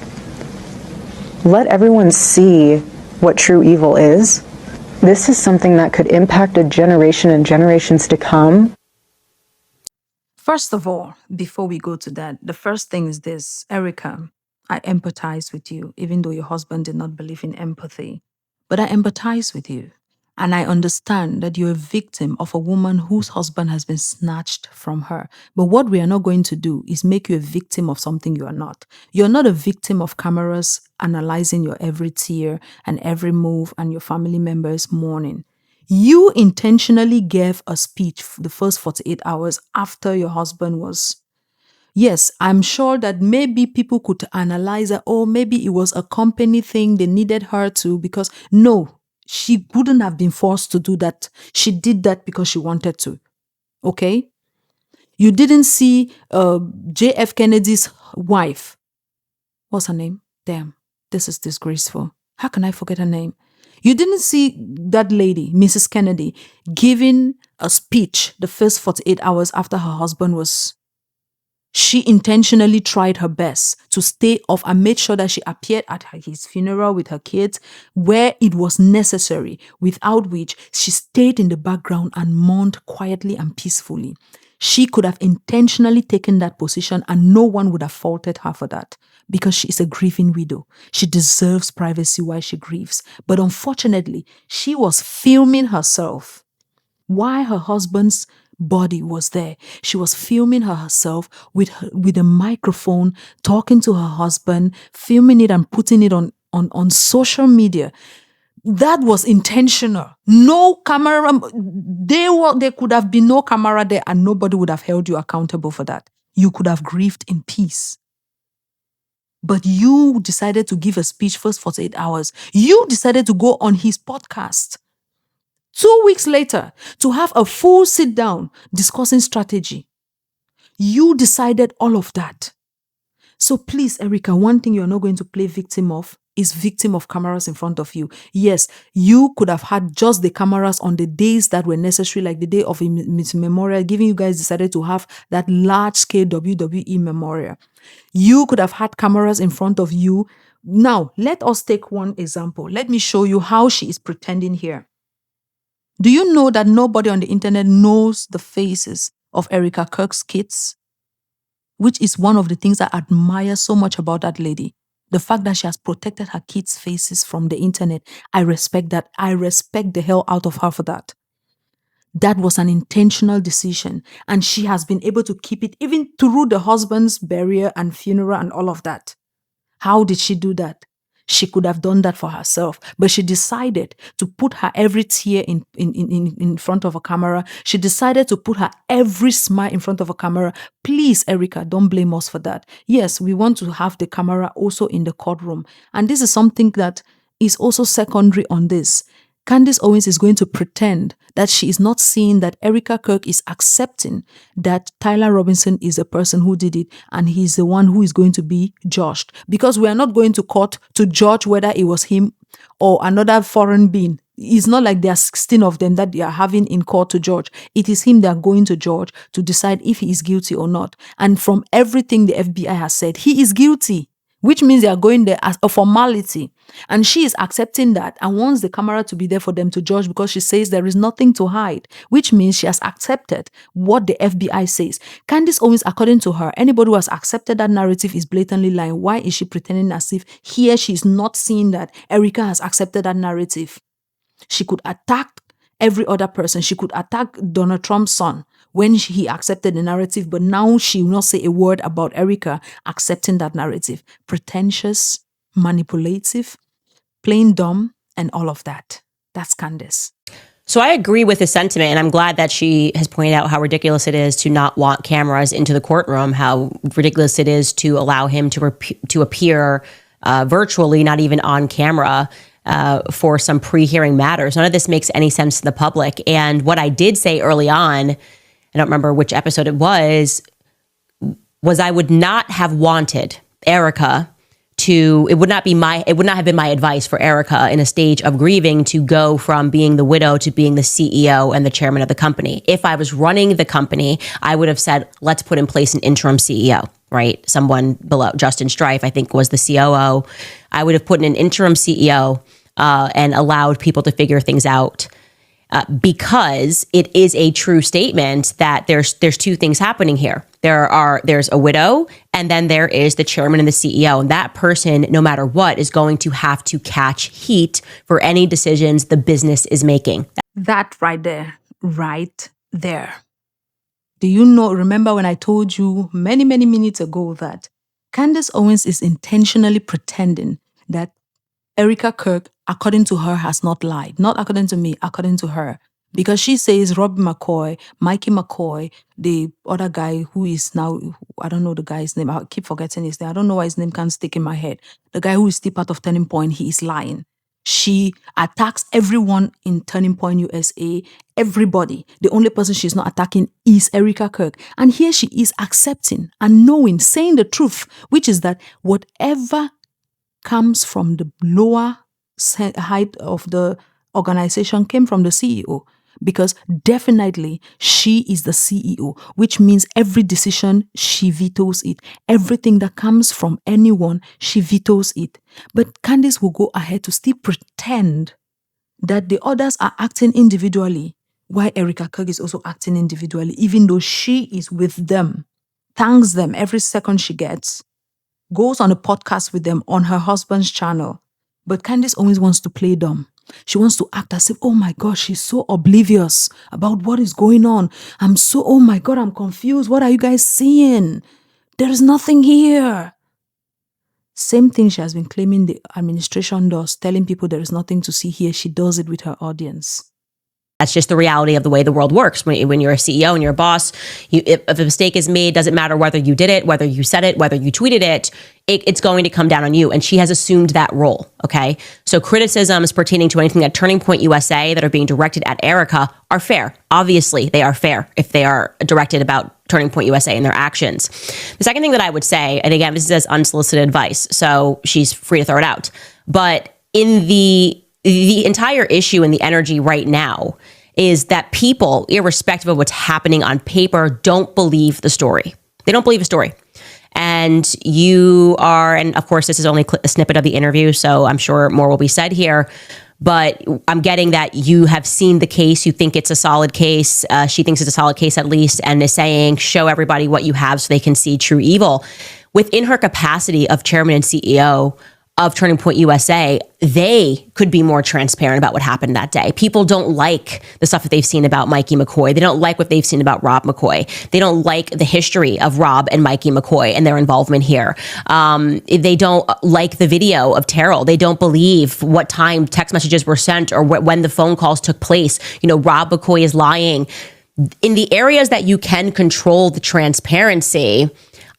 Let everyone see what true evil is. This is something that could impact a generation and generations to come. First of all, before we go to that, the first thing is this. Erica, I empathize with you, even though your husband did not believe in empathy. But I empathize with you. And I understand that you're a victim of a woman whose husband has been snatched from her. But what we are not going to do is make you a victim of something you are not. You're not a victim of cameras analyzing your every tear and every move and your family members mourning. You intentionally gave a speech for the first 48 hours after your husband was Yes, I'm sure that maybe people could analyze that, oh, maybe it was a company thing. They needed her to, because no, she wouldn't have been forced to do that. She did that because she wanted to. Okay? You didn't see JF Kennedy's wife. What's her name? Damn, this is disgraceful. How can I forget her name? You didn't see that lady, Mrs. Kennedy, giving a speech the first 48 hours after her husband was. She intentionally tried her best to stay off and made sure that she appeared at his funeral with her kids where it was necessary, without which she stayed in the background and mourned quietly and peacefully. She could have intentionally taken that position and no one would have faulted her for that, because she is a grieving widow. She deserves privacy while she grieves. But unfortunately, she was filming herself while her husband's body was there. She was filming herself with a microphone, talking to her husband, filming it and putting it on social media. That was intentional. No camera. There could have been no camera there and nobody would have held you accountable for that. You could have grieved in peace. But you decided to give a speech first 48 hours. You decided to go on his podcast 2 weeks later to have a full sit down discussing strategy. You decided all of that. So please, Erica, one thing you're not going to play victim of is victim of cameras in front of you. Yes, you could have had just the cameras on the days that were necessary, like the day of his memorial, giving you guys decided to have that large scale WWE memorial. You could have had cameras in front of you. Now, let us take one example. Let me show you how she is pretending here. Do you know that nobody on the internet knows the faces of Erica Kirk's kids? Which is one of the things I admire so much about that lady. The fact that she has protected her kids' faces from the internet. I respect that. I respect the hell out of her for that. That was an intentional decision. And she has been able to keep it even through the husband's burial and funeral and all of that. How did she do that? She could have done that for herself, but she decided to put her every tear in front of a camera. She decided to put her every smile in front of a camera. Please, Erica, don't blame us for that. Yes, we want to have the camera also in the courtroom. And this is something that is also secondary on this. Candace Owens is going to pretend that she is not seeing that Erica Kirk is accepting that Tyler Robinson is the person who did it and he's the one who is going to be judged. Because we are not going to court to judge whether it was him or another foreign being. It's not like there are 16 of them that they are having in court to judge. It is him they are going to judge to decide if he is guilty or not. And from everything the FBI has said, he is guilty, which means they are going there as a formality. And she is accepting that and wants the camera to be there for them to judge because she says there is nothing to hide, which means she has accepted what the FBI says. Candace Owens, according to her, anybody who has accepted that narrative is blatantly lying. Why is she pretending as if here she is not seeing that Erica has accepted that narrative? She could attack every other person. She could attack Donald Trump's son when he accepted the narrative, but now she will not say a word about Erica accepting that narrative. Pretentious, manipulative, plain dumb, and all of that. That's Candace. So I agree with the sentiment, and I'm glad that she has pointed out how ridiculous it is to not want cameras into the courtroom, how ridiculous it is to allow him to appear virtually, not even on camera, for some pre-hearing matters. None of this makes any sense to the public. And what I did say early on, I don't remember which episode it was I would not have wanted Erica it would not have been my advice for Erica in a stage of grieving to go from being the widow to being the CEO and the chairman of the company. If I was running the company, I would have said, let's put in place an interim CEO, right? Someone below Justin Strife, I think, was the COO. I would have put in an interim CEO and allowed people to figure things out. Because it is a true statement that there's two things happening here. There's a widow, and then there is the chairman and the CEO. And that person, no matter what, is going to have to catch heat for any decisions the business is making. That right there. Do you remember when I told you many, many minutes ago that Candace Owens is intentionally pretending that Erica Kirk, according to her, has not lied. Not according to me, according to her. Because she says Robbie McCoy, Mikey McCoy, the other guy who is now, I don't know the guy's name. I keep forgetting his name. I don't know why his name can't stick in my head. The guy who is still part of Turning Point, he is lying. She attacks everyone in Turning Point USA, everybody. The only person she's not attacking is Erica Kirk. And here she is accepting and knowing, saying the truth, which is that whatever comes from the lower height of the organization came from the CEO. Because definitely she is the CEO, which means every decision she vetoes it. Everything that comes from anyone, she vetoes it. But Candace will go ahead to still pretend that the others are acting individually, while Erica Kirk is also acting individually, even though she is with them, thanks them every second she gets, goes on a podcast with them on her husband's channel. But Candace Owens wants to play dumb. She wants to act as if, oh my gosh, she's so oblivious about what is going on. Oh my God, I'm confused. What are you guys seeing? There is nothing here. Same thing she has been claiming the administration does, telling people there is nothing to see here. She does it with her audience. That's just the reality of the way the world works. When you're a CEO and you're a boss, if a mistake is made, doesn't matter whether you did it, whether you said it, whether you tweeted it, it's going to come down on you. And she has assumed that role. Okay. So criticisms pertaining to anything at Turning Point USA that are being directed at Erica are fair. Obviously, they are fair if they are directed about Turning Point USA and their actions. The second thing that I would say, and again, this is unsolicited advice, so she's free to throw it out. But in the entire issue and the energy right now is that people, irrespective of what's happening on paper, don't believe the story. They don't believe the story. And you are, and of course, this is only a snippet of the interview, so I'm sure more will be said here. But I'm getting that you have seen the case. You think it's a solid case. She thinks it's a solid case, at least, and is saying, show everybody what you have so they can see true evil. Within her capacity of chairman and CEO of Turning Point USA, they could be more transparent about what happened that day. People don't like the stuff that they've seen about Mikey McCoy. They don't like what they've seen about Rob McCoy. They don't like the history of Rob and Mikey McCoy and their involvement here. They don't like the video of Terrell. They don't believe what time text messages were sent or when the phone calls took place. Rob McCoy is lying. In the areas that you can control the transparency,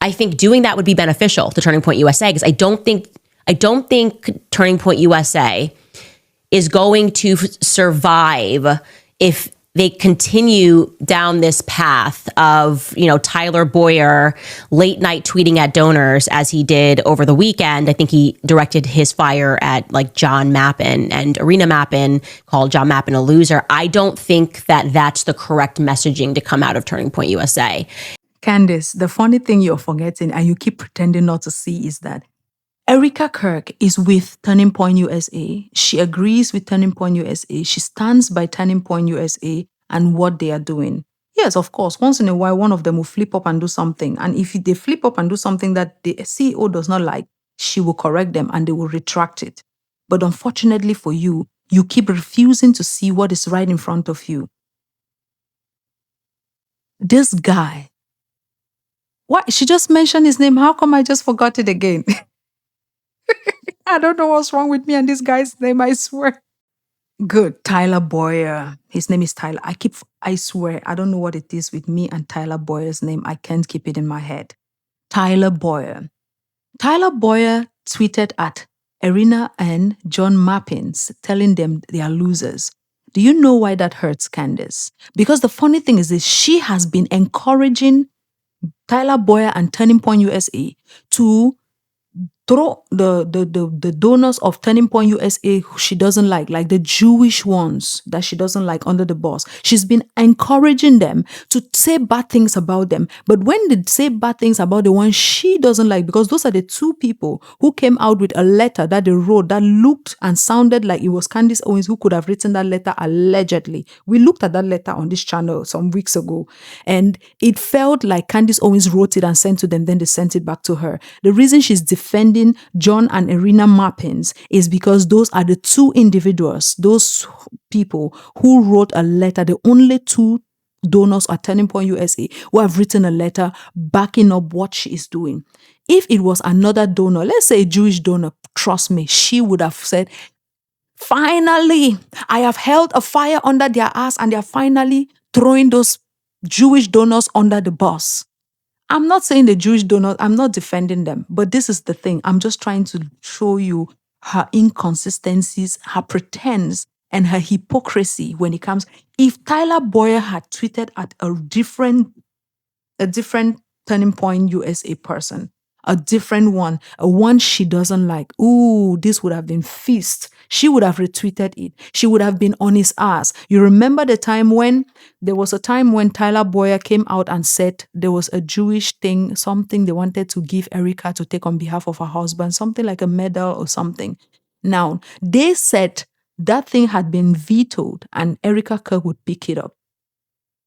I think doing that would be beneficial to Turning Point USA, because I don't think Turning Point USA is going to survive if they continue down this path of, Tyler Boyer late night tweeting at donors as he did over the weekend. I think he directed his fire at John Mappin and Arena Mappin, called John Mappin a loser. I don't think that that's the correct messaging to come out of Turning Point USA. Candace, the funny thing you're forgetting and you keep pretending not to see is that Erica Kirk is with Turning Point USA. She agrees with Turning Point USA. She stands by Turning Point USA and what they are doing. Yes, of course, once in a while, one of them will flip up and do something. And if they flip up and do something that the CEO does not like, she will correct them and they will retract it. But unfortunately for you, you keep refusing to see what is right in front of you. This guy, what? She just mentioned his name. How come I just forgot it again? I don't know what's wrong with me and this guy's name, I swear. Good. Tyler Boyer. His name is Tyler. I swear, I don't know what it is with me and Tyler Boyer's name. I can't keep it in my head. Tyler Boyer. Tyler Boyer tweeted at Arena and John Mappins, telling them they are losers. Do you know why that hurts Candace? Because the funny thing is this, she has been encouraging Tyler Boyer and Turning Point USA to throw the donors of Turning Point USA who she doesn't like the Jewish ones that she doesn't like under the boss. She's been encouraging them to say bad things about them. But when they say bad things about the ones she doesn't like, because those are the two people who came out with a letter that they wrote that looked and sounded like it was Candace Owens who could have written that letter allegedly. We looked at that letter on this channel some weeks ago, and it felt like Candace Owens wrote it and sent to them, then they sent it back to her. The reason she's defending John and Arena Mappins is because those are the two individuals, those people who wrote a letter, the only two donors at Turning Point USA who have written a letter backing up what she is doing. If it was another donor, let's say a Jewish donor, trust me, she would have said, Finally, I have held a fire under their ass and they're finally throwing those Jewish donors under the bus. I'm not saying the Jewish donors, I'm not defending them, but this is the thing. I'm just trying to show you her inconsistencies, her pretense, and her hypocrisy when it comes. If Tyler Boyer had tweeted at a different Turning Point USA person, a different one, a one she doesn't like. Ooh, this would have been feast. She would have retweeted it. She would have been on his ass. You remember there was a time when Tyler Boyer came out and said there was a Jewish thing, something they wanted to give Erica to take on behalf of her husband, something like a medal or something. Now, they said that thing had been vetoed and Erica Kirk would pick it up.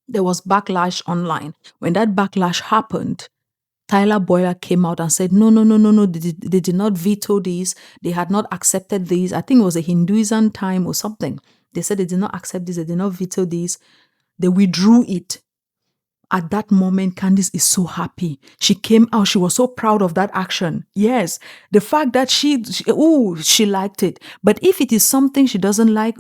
There was backlash online. When that backlash happened, Tyler Boyer came out and said, no, they did not veto these. They had not accepted these. I think it was a Hinduism time or something. They said they did not accept this. They did not veto these. They withdrew it. At that moment, Candace is so happy. She came out. She was so proud of that action. Yes, the fact that she liked it. But if it is something she doesn't like,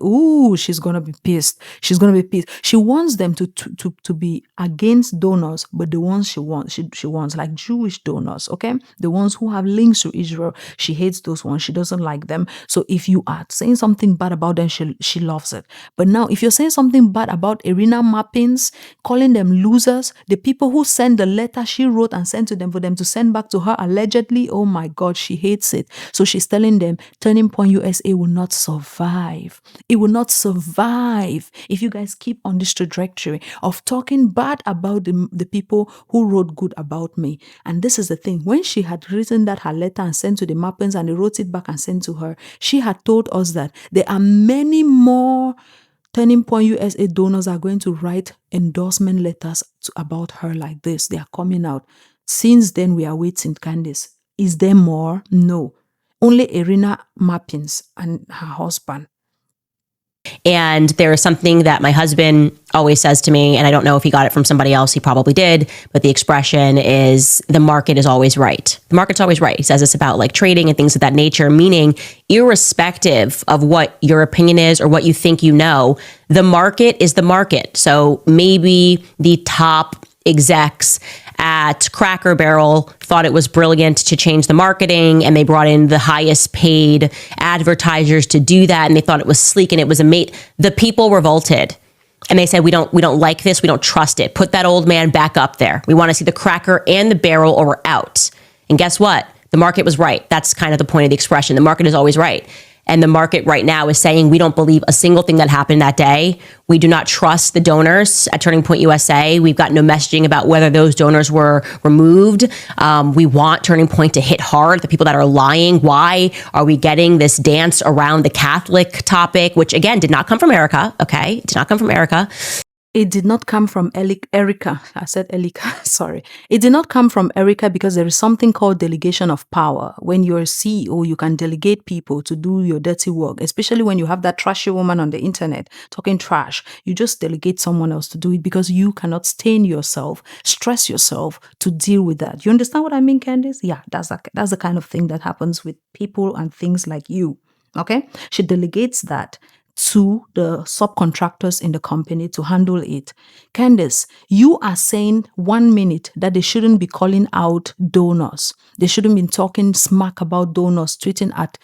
she's going to be pissed. She's going to be pissed. She wants them to be against donors, but the ones she wants like Jewish donors, okay? The ones who have links to Israel, she hates those ones. She doesn't like them. So if you are saying something bad about them, she loves it. But now, if you're saying something bad about Irina Mappins, calling them losers, the people who sent the letter she wrote and sent to them for them to send back to her allegedly, oh my God, she hates it. So she's telling them Turning Point USA will not survive. It will not survive if you guys keep on this trajectory of talking bad about the people who wrote good about me. And this is the thing. When she had written that her letter and sent to the Mappins and they wrote it back and sent to her, she had told us that there are many more Turning Point USA donors are going to write endorsement letters about her like this. They are coming out. Since then, we are waiting, Candace. Is there more? No. Only Irina Mappins and her husband. And there is something that my husband always says to me, and I don't know if he got it from somebody else, he probably did, but the expression is the market is always right. The market's always right. He says this about like trading and things of that nature, meaning irrespective of what your opinion is or what you think you know, the market is the market. So maybe the top execs at Cracker Barrel thought it was brilliant to change the marketing, and they brought in the highest paid advertisers to do that, and they thought it was sleek and it was amazing. The people revolted, and they said, we don't like this, we don't trust it. Put that old man back up there. We want to see the Cracker and the Barrel, or we're out. And guess what? The market was right. That's kind of the point of the expression. The market is always right. And the market right now is saying we don't believe a single thing that happened that day. We do not trust the donors at Turning Point USA. We've got no messaging about whether those donors were removed. We want Turning Point to hit hard the people that are lying. Why are we getting this dance around the Catholic topic, which again did not come from Erica, okay? It did not come from Erica. It did not come from Erica. I said Elika, sorry. It did not come from Erica because there is something called delegation of power. When you're a CEO, you can delegate people to do your dirty work, especially when you have that trashy woman on the internet talking trash. You just delegate someone else to do it because you cannot stress yourself to deal with that. You understand what I mean, Candace? Yeah, that's the kind of thing that happens with people and things like you. Okay? She delegates that to the subcontractors in the company to handle it. Candace, you are saying 1 minute that they shouldn't be calling out donors. They shouldn't be talking smack about donors, tweeting at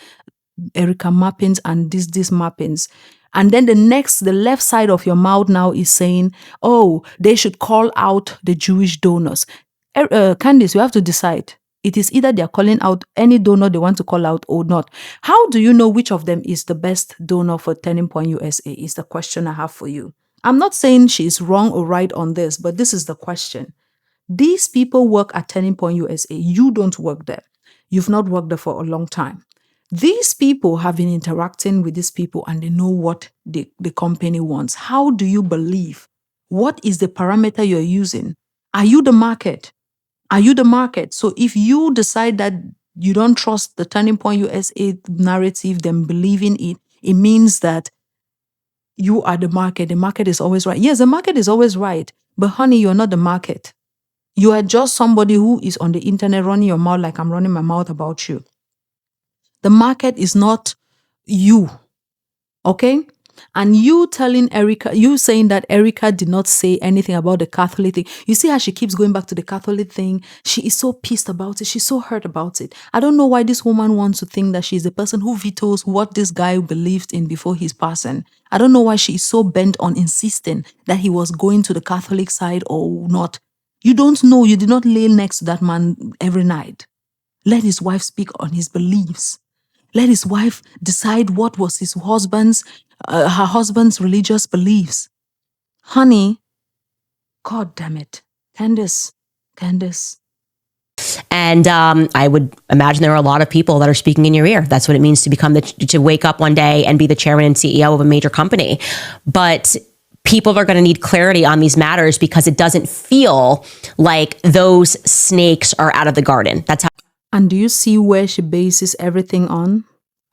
Erica Mappins and this Mappins. And then the left side of your mouth now is saying, oh, they should call out the Jewish donors. Candace, you have to decide. It is either they're calling out any donor they want to call out or not. How do you know which of them is the best donor for Turning Point USA is the question I have for you. I'm not saying she is wrong or right on this, but this is the question. These people work at Turning Point USA. You don't work there. You've not worked there for a long time. These people have been interacting with these people and they know what the company wants. How do you believe? What is the parameter you're using? Are you the market? Are you the market? So if you decide that you don't trust the Turning Point USA narrative, then believe in it, it means that you are the market. The market is always right. Yes, the market is always right. But honey, you're not the market. You are just somebody who is on the internet running your mouth like I'm running my mouth about you. The market is not you. Okay? And you telling Erica, you saying that Erica did not say anything about the Catholic thing. You see how she keeps going back to the Catholic thing. She is so pissed about it. She's so hurt about it. I don't know why this woman wants to think that she's the person who vetoes what this guy believed in before his passing. I don't know why she is so bent on insisting that he was going to the Catholic side or not. You don't know. You did not lay next to that man every night. Let his wife speak on his beliefs. Let his wife decide what was her husband's religious beliefs. Honey, God damn it. Candace. And I would imagine there are a lot of people that are speaking in your ear. That's what it means to become to wake up one day and be the chairman and CEO of a major company. But people are going to need clarity on these matters because it doesn't feel like those snakes are out of the garden. That's how. And do you see where she bases everything on?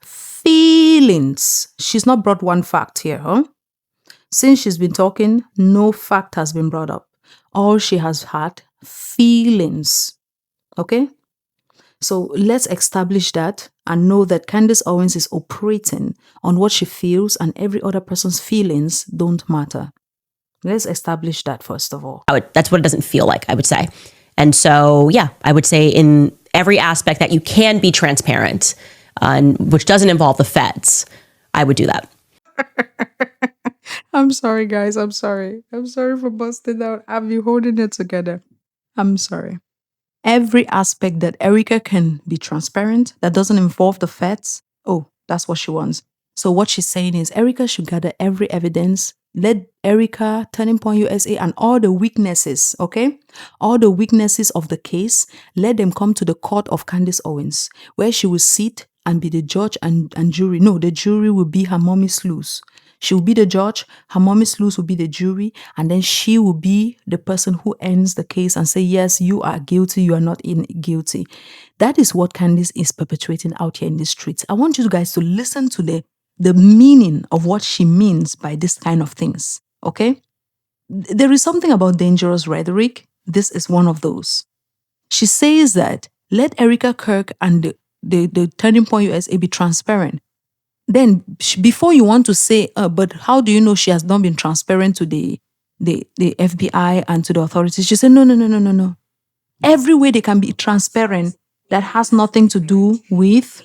Feelings. She's not brought one fact here, huh? Since she's been talking, no fact has been brought up. All she has had, feelings. Okay? So let's establish that and know that Candace Owens is operating on what she feels and every other person's feelings don't matter. Let's establish that first of all. That's what it doesn't feel like, I would say. And so, yeah, I would say in every aspect that you can be transparent, which doesn't involve the feds, I would do that. I'm sorry, guys. I'm sorry. I'm sorry for busting out. I've been holding it together. I'm sorry. Every aspect that Erica can be transparent, that doesn't involve the feds, oh, that's what she wants. So what she's saying is Erica should gather every evidence. Let Erica, Turning Point USA, and all the weaknesses, okay? All the weaknesses of the case, let them come to the court of Candace Owens, where she will sit and be the judge and jury. No, the jury will be her mommy sleuth. She will be the judge, her mommy sleuth will be the jury, and then she will be the person who ends the case and say, yes, you are guilty, you are not guilty. That is what Candace is perpetuating out here in the streets. I want you guys to listen to the meaning of what she means by this kind of things, okay? There is something about dangerous rhetoric. This is one of those. She says that let Erica Kirk and the Turning Point USA be transparent. Then before you want to say, but how do you know she has not been transparent to the FBI and to the authorities? She said, no. Every way they can be transparent that has nothing to do with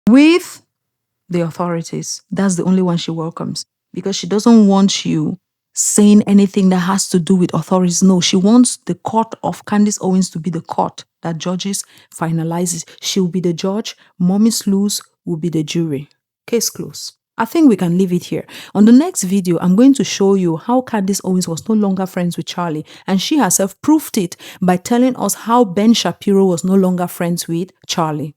the authorities. That's the only one she welcomes because she doesn't want you saying anything that has to do with authorities. No, she wants the court of Candace Owens to be the court that judges, finalizes. She'll be the judge. Mommy Sleuth will be the jury. Case closed. I think we can leave it here. On the next video, I'm going to show you how Candace Owens was no longer friends with Charlie, and she herself proved it by telling us how Ben Shapiro was no longer friends with Charlie.